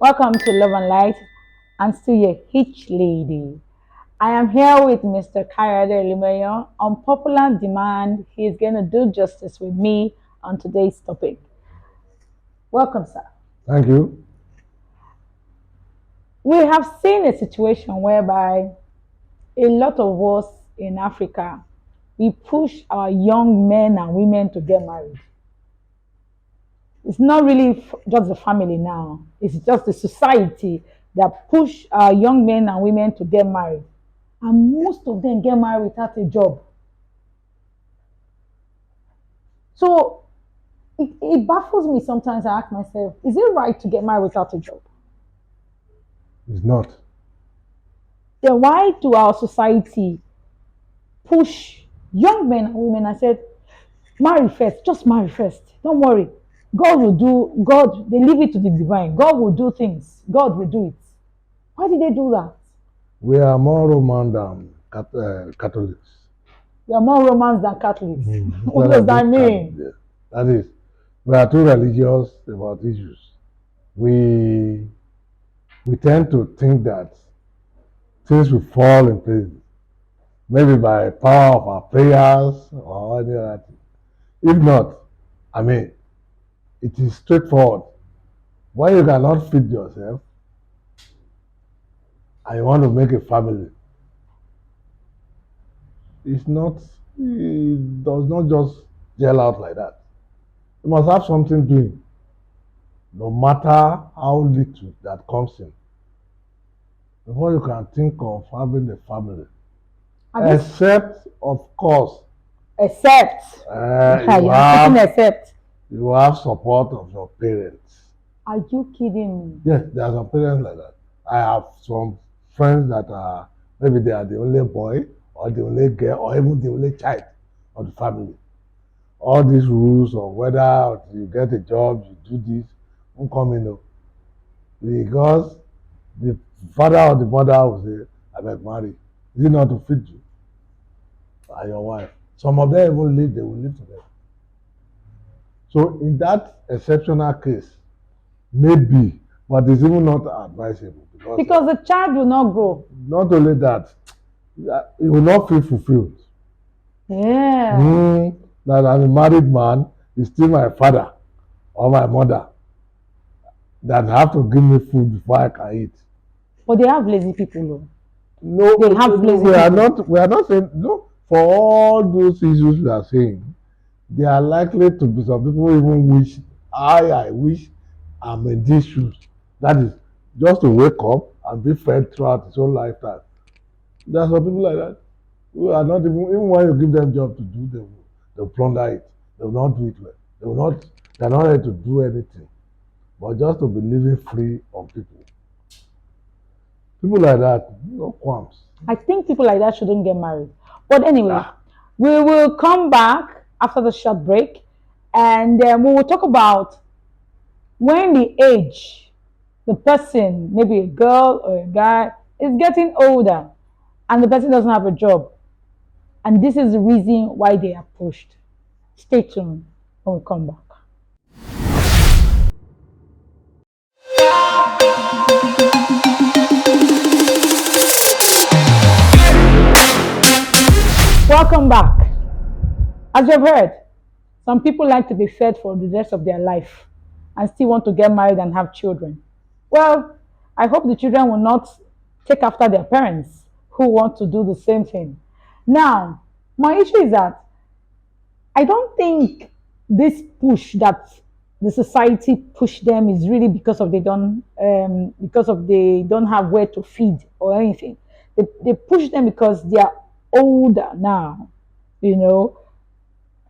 Welcome to Love and Light. I'm still your Hitch lady. I am here with Mr. Kayode Limeyo. On popular demand, he is going to do justice with me on today's topic. Welcome, sir. Thank you. We have seen a situation whereby a lot of us in Africa, we push our young men and women to get married. It's not really just the family now. It's just the society that push our young men and women to get married. And most of them get married without a job. So it baffles me sometimes. I ask myself, is it right to get married without a job? It's not. Then why do our society push young men and women and said, marry first, just marry first. Don't worry. God will do, God, they leave it to the divine. God will do things. God will do it. Why did they do that? We are more Roman than Catholics. We are more Romans than Catholics. What Instead does of that being mean? Yes. That is, we are too religious about issues. We we tend to think that things will fall in place, maybe by power of our prayers or any other thing. If not, I mean, it is straightforward. When you cannot feed yourself and you want to make a family, it does not just gel out like that. You must have something doing, no matter how little that comes in, before you can think of having a family. Except, of course, Except, you you have support of your parents. Are you kidding me? Yes, there are some parents like that. I have some friends that are maybe they are the only boy or the only girl or even the only child of the family. All these rules of whether you get a job, you do this, won't come in. Because the father or the mother will say, I beg marry. Is it not to feed you and your wife? Some of them even live, they will live together. So in that exceptional case, maybe, but it's even not advisable. Because the child will not grow. Not only that, you will not feel fulfilled. Yeah. That I'm a married man, is still my father or my mother that have to give me food before I can eat. But they have lazy people though. No, they have lazy we are not saying no for all those issues we are saying. There are likely to be some people even wish I wish I'm in these shoes. That is just to wake up and be fed throughout his whole lifetime. There are some people like that who are not even when you give them job to do, they'll plunder it. They will not do it well. They're not ready to do anything, but just to be living free of people. People like that, no qualms. I think people like that shouldn't get married. But anyway, we will come back after the short break and we will talk about when the age, the person, maybe a girl or a guy, is getting older and the person doesn't have a job. And this is the reason why they are pushed. Stay tuned when we come back. Welcome back. As you've heard, some people like to be fed for the rest of their life and still want to get married and have children. Well, I hope the children will not take after their parents who want to do the same thing. Now, my issue is that I don't think this push that the society push them is really because of they don't have where to feed or anything. They push them because they are older now, you know,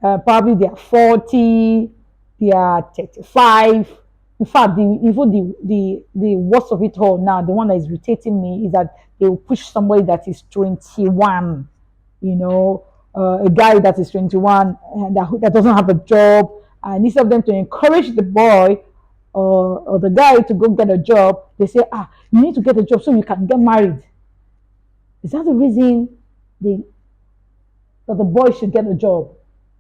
probably they are 40, they are 35. In fact, the worst of it all now, the one that is irritating me is that they will push somebody that is 21, you know, a guy that is 21 and that doesn't have a job, and instead of them to encourage the boy or the guy to go get a job, they say, you need to get a job so you can get married. Is that the reason that the boy should get a job?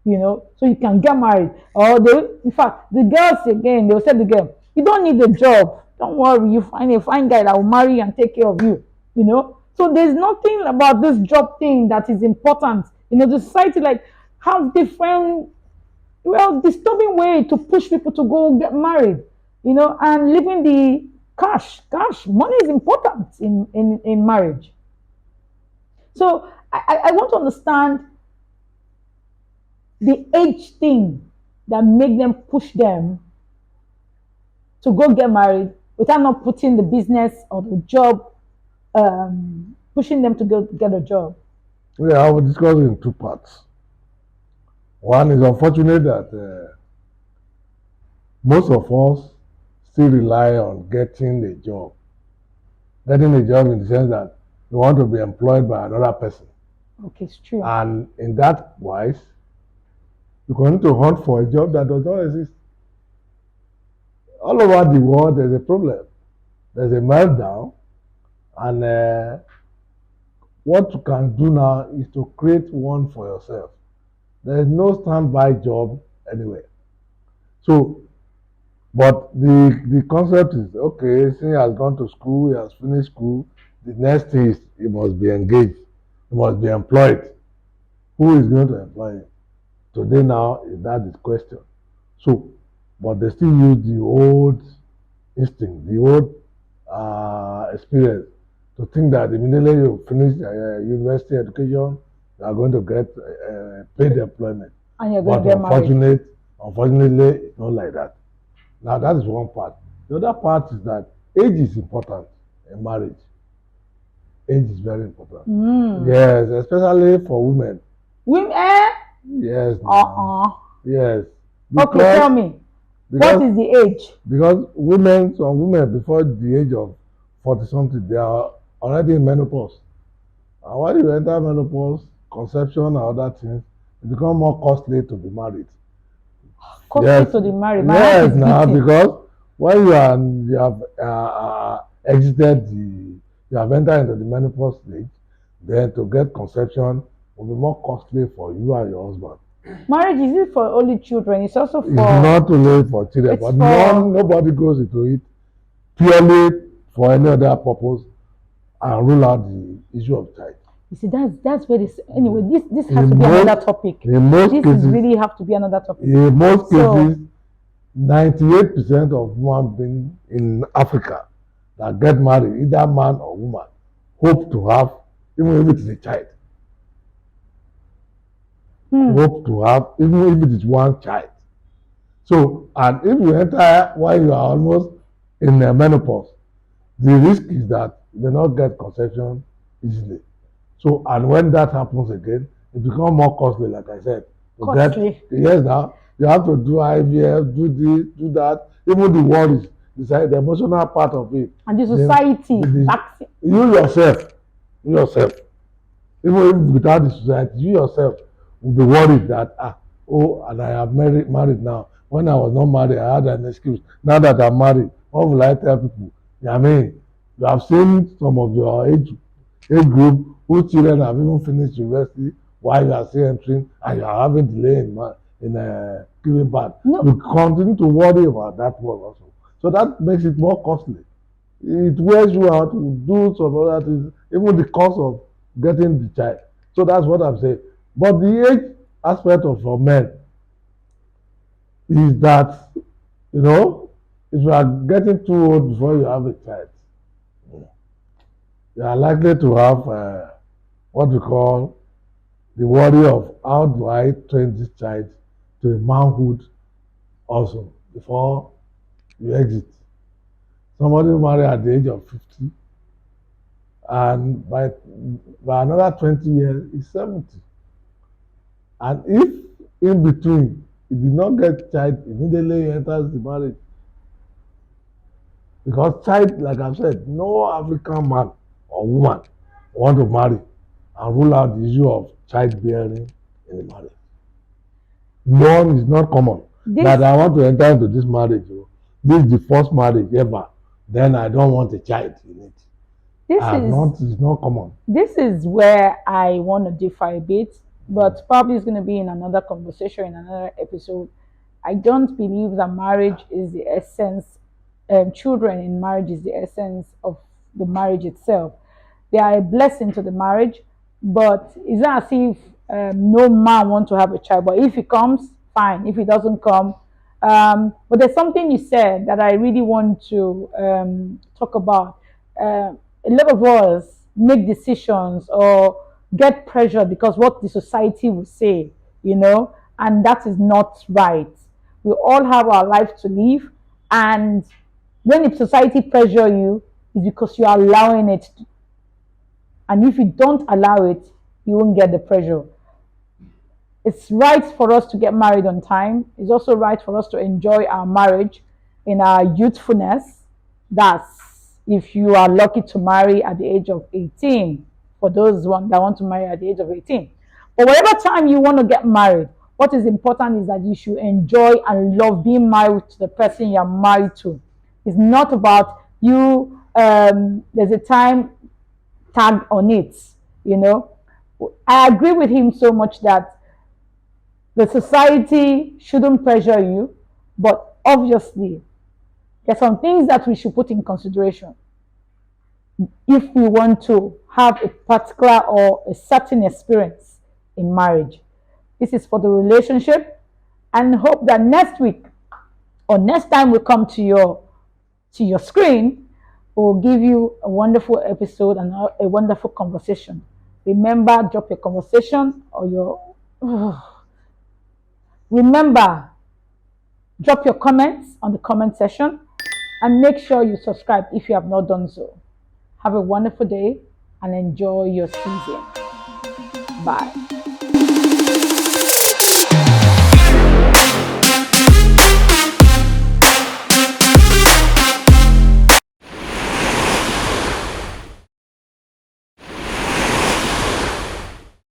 You know, so you can get married. Or in fact, the girls again, they'll say to the girl, you don't need a job. Don't worry, you find a fine guy that will marry you and take care of you. You know. So there's nothing about this job thing that is important. You know, the society like have different, well, disturbing way to push people to go get married. You know, and leaving the cash money is important in marriage. So I want to understand the age thing that make them push them to go get married without not putting the business or the job, pushing them to go get a job. Yeah, I will discuss it in two parts. One is unfortunate that most of us still rely on getting a job. Getting a job in the sense that you want to be employed by another person. Okay, it's true. And in that wise, you continue to hunt for a job that does not exist. All over the world, there's a problem. There's a meltdown. And what you can do now is to create one for yourself. There is no standby job anywhere. So, but the concept is okay, since he has gone to school, he has finished school, the next thing is he must be engaged, he must be employed. Who is going to employ him? Today now is that is question. So, but they still use the old instinct, the old experience to think that immediately you finish university education, you are going to get paid employment. And you're But going to get married. unfortunately, it's not like that. Now that is one part. The other part is that age is important in marriage. Age is very important. Yes, especially for women. Women, Yes. Yes. Okay, tell me. What is the age? Because some women before the age of 40 something, they are already in menopause. And when you enter menopause, conception and other things, it becomes more costly to be married. Costly to be married. Yes, now because when you have exited you have entered into the menopause stage, then to get conception will be more costly for you and your husband. Marriage is it for only children? It's also for. It's not only for children, but nobody goes into it purely for any other purpose and rule out the issue of child. You see, that's where this. Anyway, this has to be another topic. In most cases, really have to be another topic. In most cases, 98% of human beings in Africa that get married, either man or woman, hope to have, even if it is a child. Hope to have, even if it is one child. So, and if you enter while you are almost in the menopause, the risk is that you may not get conception easily. So, and when that happens again, it becomes more costly, like I said. Costly. Yes, now you have to do IVF, do this, do that. Even the worries, the emotional part of it. And the society. You yourself, even if without the society, you yourself will be worried that and I am married now. When I was not married, I had an excuse. Now that I'm married, what will I tell people? I mean, you have seen some of your age group whose children have even finished university while you are still entering and you are having delay in giving birth. No. You continue to worry about that one also. So that makes it more costly. It wears you out to do some other things, even the cost of getting the child. So that's what I'm saying. But the age aspect of for men is that, if you are getting too old before you have a child, you are likely to have what we call the worry of how do I train this child to a manhood also before you exit. Somebody will marry at the age of 50 and by another 20 years is 70. And if in between he did not get child, immediately he enters the marriage. Because child, like I've said, no African man or woman want to marry and rule out the issue of childbearing in the marriage. None is not common. That I want to enter into this marriage. This is the first marriage ever. Then I don't want a child in it. It's not common. This is where I want to differ a bit, but probably it's going to be in another conversation, in another episode. I don't believe that marriage is the essence children in marriage is the essence of the marriage itself. They are a blessing to the marriage, but it's not as if no man wants to have a child. But if it comes, fine. If it doesn't come, but there's something you said that I really want to talk about. A lot of us make decisions or get pressure because what the society will say, and that is not right. We all have our life to live, and when the society pressure you, it's because you are allowing it. And if you don't allow it, you won't get the pressure. It's right for us to get married on time. It's also right for us to enjoy our marriage in our youthfulness. That's if you are lucky to marry at the age of 18, for those that want to marry at the age of 18. But whatever time you want to get married, what is important is that you should enjoy and love being married to the person you're married to. It's not about you, there's a time tag on it, you know. I agree with him so much that the society shouldn't pressure you, but obviously, there's some things that we should put in consideration if we want to have a particular or a certain experience in marriage. This is for the relationship, and hope that next week or next time we come to your screen, we'll give you a wonderful episode and a wonderful conversation. Remember, drop your conversation or your remember, drop your comments on the comment section and make sure you subscribe if you have not done so. Have a wonderful day and enjoy your season. Bye.